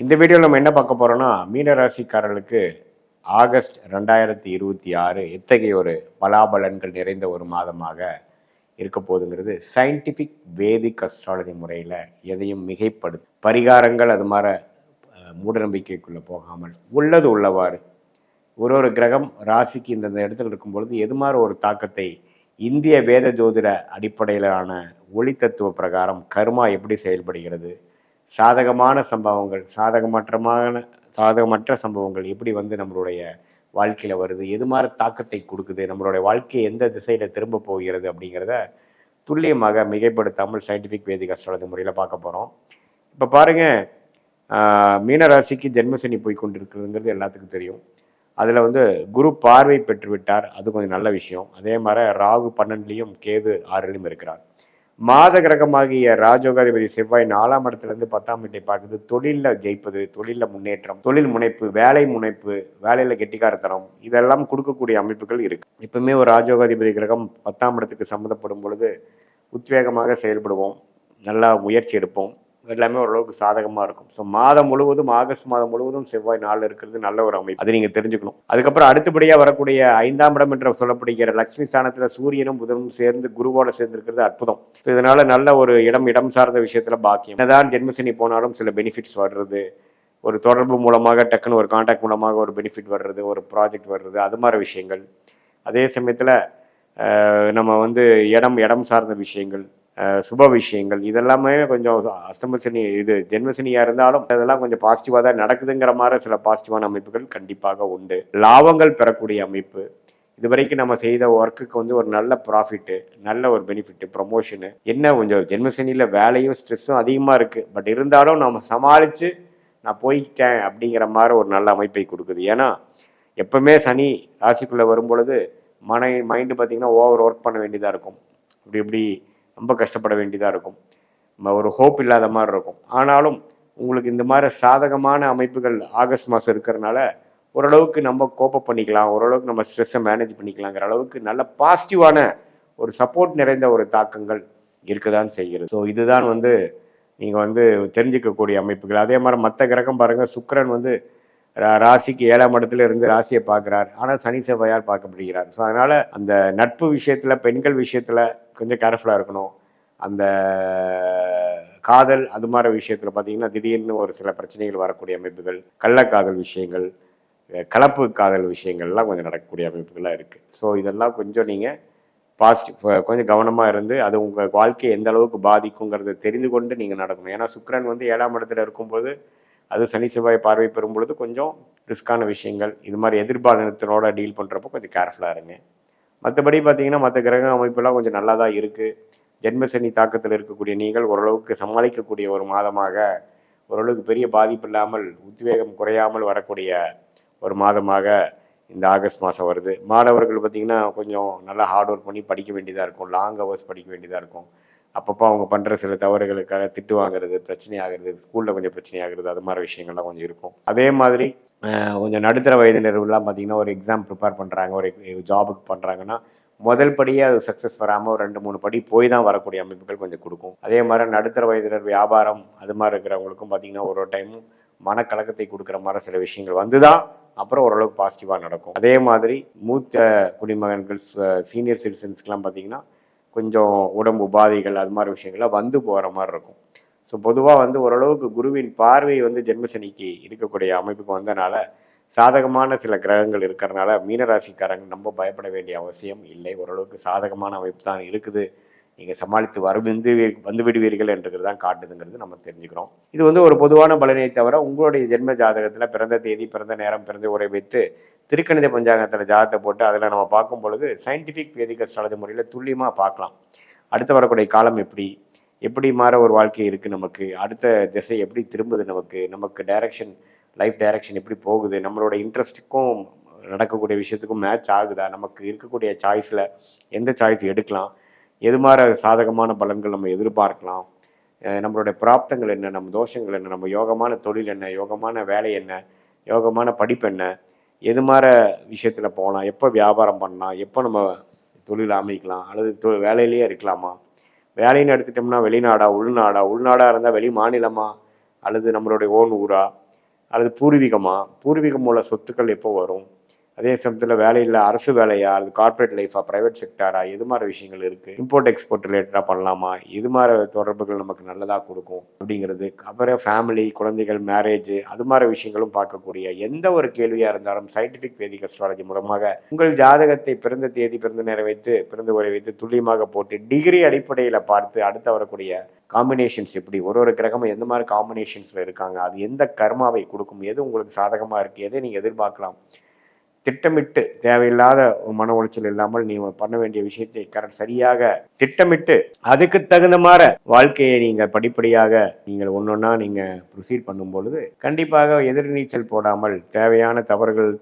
இந்த வீடியோவில் நம்ம என்ன பார்க்க போறோம்னா, மீன ராசிக்காரர்களுக்கு ஆகஸ்ட் 2026 எத்தகைய ஒரு பலாபலன்கள் நிறைந்த ஒரு மாதமாக இருக்க போகுதுங்கிறது சயின்டிஃபிக் வேதிக் அஸ்ட்ராலஜி முறையில் எதையும் மிகைப்படுது பரிகாரங்கள் அது மாதிரி மூடநம்பிக்கைக்குள்ளே போகாமல் உள்ளது உள்ளவாறு ஒரு கிரகம் ராசிக்கு இந்தந்த இடத்துல இருக்கும் பொழுது எது மாதிரி ஒரு தாக்கத்தை இந்திய வேத ஜோதிட அடிப்படையிலான ஒளி தத்துவ பிரகாரம் கர்மா எப்படி செயல்படுகிறது, சாதகமான சம்பவங்கள் சாதகமற்ற சம்பவங்கள் எப்படி நம்மளுடைய வாழ்க்கையில் வருது, எது மாதிரி தாக்கத்தை கொடுக்குது, நம்மளுடைய வாழ்க்கையை எந்த திசையில் திரும்ப போகிறது அப்படிங்கிறத துல்லியமாக மிகைப்படுத்தாமல் சயின்டிஃபிக் வேதிக் அஸ்ட்ராலஜி முறையில் பார்க்க போகிறோம். இப்போ பாருங்கள், மீனராசிக்கு ஜென்மசனி போய் கொண்டிருக்கிறதுங்கிறது எல்லாத்துக்கும் தெரியும். அதில் குரு பார்வை பெற்று விட்டார், அது கொஞ்சம் நல்ல விஷயம். அதே மாதிரி ராகு 12லையும் கேது 6லையும் இருக்கிறார். மாத கிரகமாகிய ராஜோகாதிபதி செவ்வாய் 4ஆம் இடத்துலேருந்து 10ஆம் வீட்டை பார்க்குது. தொழிலில் ஜெயிப்பது, தொழிலில் முன்னேற்றம், தொழில் முனைப்பு, வேலை முனைப்பு, வேலையில் கெட்டிக்காரத்தனம், இதெல்லாம் கொடுக்கக்கூடிய அமைப்புகள் இருக்கு. எப்பவுமே ஒரு ராஜோகாதிபதி கிரகம் 10ஆம் இடத்துக்கு சம்மந்தப்படும் பொழுது உத்வேகமாக செயல்படுவோம், நல்லா முயற்சி எடுப்போம், எல்லாமே ஓரளவுக்கு சாதகமாக இருக்கும். ஸோ மாதம் முழுவதும், ஆகஸ்ட் மாதம் முழுவதும் செவ்வாய் 4 இருக்கிறது நல்ல ஒரு அமைப்பு, அதை நீங்கள் தெரிஞ்சுக்கணும். அதுக்கப்புறம் அடுத்தபடியாக வரக்கூடிய 5ஆம் இடம் என்று சொல்லப்படுகிற லட்சுமி ஸ்தானத்தில் சூரியனும் புதனும் சேர்ந்து குருவோட சேர்ந்து இருக்கிறது அற்புதம். ஸோ இதனால நல்ல ஒரு இடம் சார்ந்த விஷயத்துல பாக்கியம். என்னதான் ஜென்மசனி போனாலும் சில பெனிஃபிட்ஸ் வர்றது, ஒரு தொடர்பு மூலமாக டக்குன்னு ஒரு கான்டாக்ட் மூலமாக ஒரு பெனிஃபிட் வர்றது, ஒரு ப்ராஜெக்ட் வர்றது, அது மாதிரி விஷயங்கள். அதே சமயத்தில் நம்ம இடம் சார்ந்த விஷயங்கள், சுப விஷயங்கள், இதெல்லாமே கொஞ்சம் அஸ்தம சனி இது ஜென்மசனியாக இருந்தாலும் அதெல்லாம் கொஞ்சம் பாசிட்டிவாக தான் நடக்குதுங்கிற மாதிரி சில பாசிட்டிவான அமைப்புகள் கண்டிப்பாக உண்டு. லாபங்கள் பெறக்கூடிய அமைப்பு, இது வரைக்கும் நம்ம செய்த ஒர்க்குக்கு ஒரு நல்ல ப்ராஃபிட்டு, நல்ல ஒரு பெனிஃபிட்டு, ப்ரொமோஷனு. என்ன கொஞ்சம் ஜென்மசனியில் வேலையும் ஸ்ட்ரெஸ்ஸும் அதிகமாக இருக்குது, பட் இருந்தாலும் நம்ம சமாளித்து நான் போய்ட்டேன் அப்படிங்கிற மாதிரி ஒரு நல்ல அமைப்பை கொடுக்குது. ஏன்னா எப்பவுமே சனி ராசிக்குள்ளே வரும்பொழுது மைண்டு பார்த்திங்கன்னா ஓவர் ஒர்க் பண்ண வேண்டியதாக இருக்கும், இப்படி ரொம்ப கஷ்டப்பட வேண்டியதாக இருக்கும், ஒரு ஹோப் இல்லாத மாதிரி இருக்கும். ஆனாலும் உங்களுக்கு இந்த மாதிரி சாதகமான அமைப்புகள் ஆகஸ்ட் மாதம் இருக்கிறதுனால ஓரளவுக்கு நம்ம கோப்பப் பண்ணிக்கலாம், ஓரளவுக்கு நம்ம ஸ்ட்ரெஸ்ஸை மேனேஜ் பண்ணிக்கலாங்கிற அளவுக்கு நல்ல பாசிட்டிவான ஒரு சப்போர்ட் நிறைந்த ஒரு தாக்கங்கள் இருக்கதான் செய்கிறது. ஸோ இதுதான் நீங்கள் தெரிஞ்சிக்கக்கூடிய அமைப்புகள். அதே மாதிரி மற்ற கிரகம் பாருங்கள், சுக்கிரன் ராசிக்கு 7ஆம் இடத்துல இருந்து ராசியை பார்க்குறார், ஆனால் சனி செவ்வாயால் பார்க்கப்படுகிறார். ஸோ அதனால் அந்த நட்பு விஷயத்தில், பெண்கள் விஷயத்தில் கொஞ்சம் கேர்ஃபுல்லாக இருக்கணும். அந்த காதல் அது மாதிரி விஷயத்தில் பார்த்தீங்கன்னா திடீர்னு ஒரு சில பிரச்சனைகள் வரக்கூடிய அமைப்புகள், கள்ளக்காதல் விஷயங்கள், கலப்பு காதல் விஷயங்கள்லாம் கொஞ்சம் நடக்கக்கூடிய அமைப்புகளாக இருக்குது. ஸோ இதெல்லாம் கொஞ்சம் நீங்கள் கொஞ்சம் கவனமாக இருந்து அது உங்கள் வாழ்க்கையை எந்த அளவுக்கு பாதிக்குங்கிறத தெரிந்து கொண்டு நீங்கள் நடக்கணும். ஏன்னா சுக்கிரன் 7ஆம் இடத்துல இருக்கும்போது அது சனி செவ்வாய் பார்வை பெறும் பொழுது கொஞ்சம் ரிஸ்கான விஷயங்கள், இது மாதிரி எதிர்பாலினத்தினோட டீல் பண்ணுறப்போ கொஞ்சம் கேர்ஃபுல்லாக இருங்க. மற்றபடி பார்த்தீங்கன்னா மற்ற கிரக அமைப்பெல்லாம் கொஞ்சம் நல்லா தான் இருக்குது. ஜென்மசனி தாக்கத்தில் இருக்கக்கூடிய நீங்கள் ஓரளவுக்கு சமாளிக்கக்கூடிய ஒரு மாதமாக, ஓரளவுக்கு பெரிய பாதிப்பு இல்லாமல் உத்வேகம் குறையாமல் வரக்கூடிய ஒரு மாதமாக இந்த ஆகஸ்ட் மாதம் வருது. மாணவர்கள் பார்த்திங்கன்னா கொஞ்சம் நல்லா ஹார்ட் ஒர்க் பண்ணி படிக்க வேண்டியதாக இருக்கும், லாங் ஹவர்ஸ் படிக்க வேண்டியதாக இருக்கும். அப்பப்போ அவங்க பண்ணுற சில தவறுகளுக்காக திட்டு வாங்குறது, பிரச்சனை ஆகிறது, ஸ்கூலில் கொஞ்சம் பிரச்சனை ஆகுறது, அது மாதிரி விஷயங்கள்லாம் கொஞ்சம் இருக்கும். அதே மாதிரி கொஞ்சம் நடுத்தர வயதினர்கள்லாம் பார்த்திங்கன்னா ஒரு எக்ஸாம் ப்ரிப்பேர் பண்ணுறாங்க, ஒரு ஜாபுக்கு பண்ணுறாங்கன்னா முதல் படியே அது சக்ஸஸ் வராமல் ஒரு 2-3 படி போய் தான் வரக்கூடிய அமைப்புகள் கொஞ்சம் கொடுக்கும். அதே மாதிரி நடுத்தர வயதினர் வியாபாரம் அது மாதிரி இருக்கிறவங்களுக்கும் பார்த்திங்கன்னா ஒரு டைமும் மனக்கலக்கத்தை கொடுக்குற மாதிரி சில விஷயங்கள் தான் அப்புறம் ஓரளவுக்கு பாசிட்டிவாக நடக்கும். அதே மாதிரி மூத்த குடிமகன்கள், சீனியர் சிட்டிசன்ஸ்க்கெலாம் பார்த்திங்கன்னா கொஞ்சம் உடம்பு உபாதைகள் அது மாதிரி விஷயங்கள்லாம் போகிற மாதிரி இருக்கும். ஸோ பொதுவாக ஓரளவுக்கு குருவின் பார்வை ஜென்மசனிக்கு இருக்கக்கூடிய அமைப்புக்கு வந்தனால சாதகமான சில கிரகங்கள் இருக்கிறதுனால மீனராசிக்காரங்க நம்ம பயப்பட வேண்டிய அவசியம் இல்லை. ஓரளவுக்கு சாதகமான அமைப்பு தான் இருக்குது, நீங்கள் சமாளித்து வந்து விடுவீர்கள் என்றது தான் காட்டுதுங்கிறது நம்ம தெரிஞ்சுக்கிறோம். இது ஒரு பொதுவான பலனை தவிர உங்களுடைய ஜென்ம ஜாதகத்தில் பிறந்த தேதி, பிறந்த நேரம், பிறந்த உரை வைத்து திருக்கணித பஞ்சாங்கத்தில் ஜாதகத்தை போட்டு அதில் நம்ம பார்க்கும் பொழுது சயின்டிஃபிக் வேதிக் அஸ்ட்ராலஜி முறையில் துல்லியமாக பார்க்கலாம். அடுத்து வரக்கூடிய காலம் எப்படி மாற ஒரு வாழ்க்கை இருக்குது, நமக்கு அடுத்த திசை எப்படி திரும்புது, நமக்கு டைரக்ஷன், லைஃப் டைரக்ஷன் எப்படி போகுது, நம்மளோட இன்ட்ரெஸ்ட்டுக்கும் நடக்கக்கூடிய விஷயத்துக்கும் மேட்ச் ஆகுதா, நமக்கு இருக்கக்கூடிய சாய்ஸில் எந்த சாய்ஸ் எடுக்கலாம், எது மாதிரி சாதகமான பலன்கள் நம்ம எதிர்பார்க்கலாம், நம்மளுடைய பிராப்தங்கள் என்ன, நம்ம தோஷங்கள் என்ன, நம்ம யோகமான தொழில் என்ன, யோகமான வேலை என்ன, யோகமான படிப்பு என்ன, எது மாதிரி விஷயத்தில் போகலாம், எப்போ வியாபாரம் பண்ணலாம், எப்போ நம்ம தொழில் அமைக்கலாம், அல்லது வேலையிலேயே இருக்கலாமா, வேலைன்னு எடுத்துட்டோம்னா வெளிநாடா உள்நாடாக இருந்தால் வெளி மாநிலமா அல்லது நம்மளுடைய ஓன் ஊரா, அல்லது பூர்வீகம் உள்ள சொத்துக்கள் எப்போ வரும், அதே சமயத்தில் வேலையில் அரசு வேலையா அல்லது கார்ப்பரேட் லைஃபா ப்ரைவேட் செக்டாரா, இது மாதிரி விஷயங்கள் இருக்குது. இம்போர்ட் எக்ஸ்போர்ட் ரிலேட்டடாக பண்ணலாமா, இது மாதிரி தொடர்புகள் நமக்கு நல்லதாக கொடுக்கும் அப்படிங்கிறது. அப்புறம் ஃபேமிலி, குழந்தைகள், மேரேஜ், அது மாதிரி விஷயங்களும் பார்க்கக்கூடிய எந்த ஒரு கேள்வியாக இருந்தாலும் சயின்டிஃபிக் வேதிக் அஸ்ட்ராலஜி மூலமாக உங்கள் ஜாதகத்தை பிறந்த தேதி, பிறந்த நேரம் வைத்து, பிறந்த உரை வைத்து துல்லியமாக போட்டு டிகிரி அடிப்படையில் பார்த்து அடுத்து வரக்கூடிய காம்பினேஷன்ஸ் எப்படி, ஒரு கிரகம் எந்த மாதிரி காம்பினேஷன்ஸில் இருக்காங்க, அது எந்த கர்மாவை கொடுக்கும், எது உங்களுக்கு சாதகமாக இருக்குது, எதை நீங்கள் எதிர்பார்க்கலாம், திட்டமிட்டு தேவையில்லாத மன உளைச்சல் இல்லாமல் நீங்க பண்ண வேண்டிய விஷயத்தை சரியாக திட்டமிட்டு அதுக்கு தகுந்த மாதிரி வாழ்க்கையை நீங்க படிப்படியாக நீங்கள் ஒன்னொன்னா நீங்க ப்ரொசீட் பண்ணும் பொழுது கண்டிப்பாக எதிர்நீச்சல் போடாமல் தேவையான தவறுகள்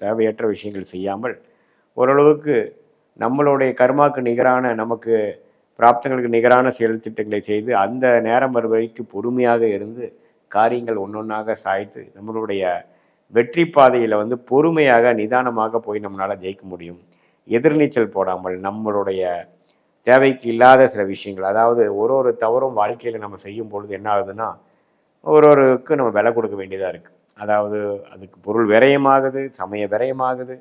தேவையற்ற விஷயங்கள் செய்யாமல் ஓரளவுக்கு நம்மளுடைய கர்மாக்கு நிகரான, நமக்கு பிராப்தங்களுக்கு நிகரான செயல் திட்டங்களை செய்து அந்த நேரம் வருவதைக்கு பொறுமையாக இருந்து காரியங்கள் ஒன்னொன்னாக சாய்த்து நம்மளுடைய வெற்றி பாதையில் பொறுமையாக நிதானமாக போய் நம்மளால் ஜெயிக்க முடியும். எதிர்நீச்சல் போடாமல் நம்மளுடைய தேவைக்கு இல்லாத சில விஷயங்கள், அதாவது ஒரு தவறும் வாழ்க்கையில் நம்ம செய்யும் பொழுது என்ன ஆகுதுன்னா ஒருவருக்கு நம்ம விலை கொடுக்க வேண்டியதாக இருக்குது. அதாவது அதுக்கு பொருள் விரயமாகுது, சமய விரயமாகுது.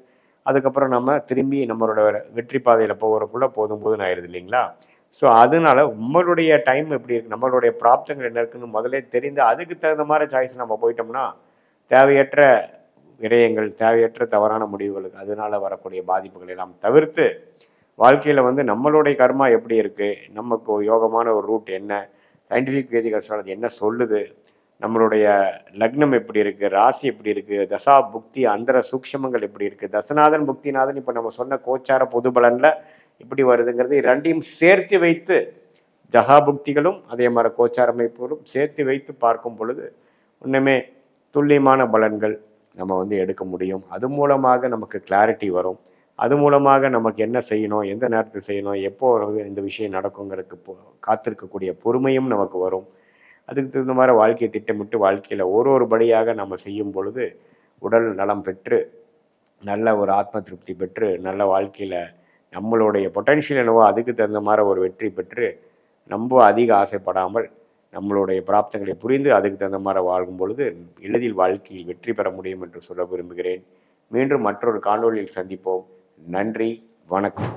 அதுக்கப்புறம் நம்ம திரும்பி நம்மளோட வெற்றி பாதையில் போகிறக்குள்ளே போதும் ஆயிடுது இல்லைங்களா? ஸோ அதனால நம்மளுடைய டைம் எப்படி இருக்குது, நம்மளுடைய பிராப்தங்கள் என்ன இருக்குன்னு முதலே தெரிந்து அதுக்கு தகுந்த மாதிரி சாய்ஸ் நம்ம போயிட்டோம்னா தேவையற்ற விரயங்கள், தேவையற்ற தவறான முடிவுகளுக்கு அதனால் வரக்கூடிய பாதிப்புகள் எல்லாம் தவிர்த்து வாழ்க்கையில் நம்மளுடைய கர்மா எப்படி இருக்குது, நமக்கு யோகமான ஒரு ரூட் என்ன, சயின்டிஃபிக் வேதிக் அஸ்ட்ராலஜி என்ன சொல்லுது, நம்மளுடைய லக்னம் எப்படி இருக்குது, ராசி எப்படி இருக்குது, தசா புக்தி அந்தர சூக்ஷமங்கள் எப்படி இருக்குது, தசநாதன் புக்திநாதன் இப்போ நம்ம சொன்ன கோச்சார பொது பலனில் எப்படி வருதுங்கிறது ரெண்டையும் சேர்த்து வைத்து ஜகா புக்திகளும் அதே மாதிரி கோச்சார அமைப்புகளும் சேர்த்து வைத்து பார்க்கும் பொழுது இன்னுமே துல்லியமான பலன்கள் நம்ம எடுக்க முடியும். அது மூலமாக நமக்கு கிளாரிட்டி வரும். அது மூலமாக நமக்கு என்ன செய்யணும், எந்த நேரத்தில் செய்யணும், எப்போ இந்த விஷயம் நடக்குங்கிறதுக்கு காத்திருக்கக்கூடிய பொறுமையும் நமக்கு வரும். அதுக்கு தகுந்த மாதிரி வாழ்க்கையை திட்டமிட்டு வாழ்க்கையில் ஒரு படியாக நம்ம செய்யும் பொழுது உடல் நலம் பெற்று நல்ல ஒரு ஆத்ம திருப்தி பெற்று நல்ல வாழ்க்கையில் நம்மளுடைய பொட்டன்ஷியல் என்னவோ அதுக்கு தகுந்த மாதிரி ஒரு வெற்றி பெற்று ரொம்ப அதிக ஆசைப்படாமல் நம்மளுடைய பிராப்தங்களை புரிந்து அதுக்கு தகுந்த மாதிரி வாழும் பொழுது எளிதில் வாழ்க்கையில் வெற்றி பெற முடியும் என்று சொல்ல விரும்புகிறேன். மீண்டும் மற்றொரு காணொளியில் சந்திப்போம். நன்றி, வணக்கம்.